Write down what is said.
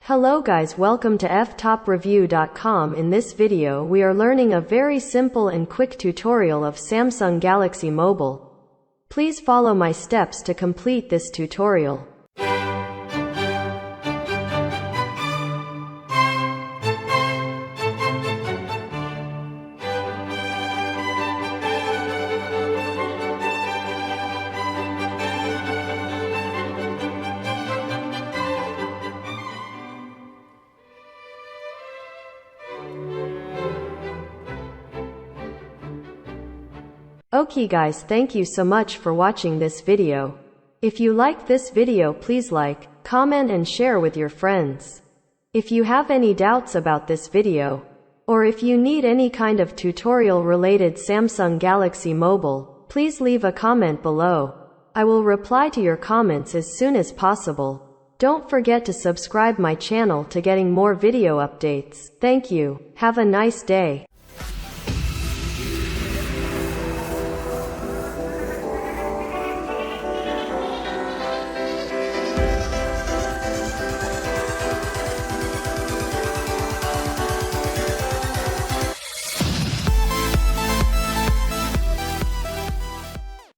Hello guys, welcome to Ftopreview.com. In this video we are learning a very simple and quick tutorial of Samsung Galaxy Mobile. Please follow my steps to complete this tutorial. Okay guys, thank you so much for watching this video. If you like this video, please like, comment and share with your friends. If you have any doubts about this video, or if you need any kind of tutorial related Samsung Galaxy Mobile, please leave a comment below. I will reply to your comments as soon as possible. Don't forget to subscribe my channel to getting more video updates. Thank you. Have a nice day.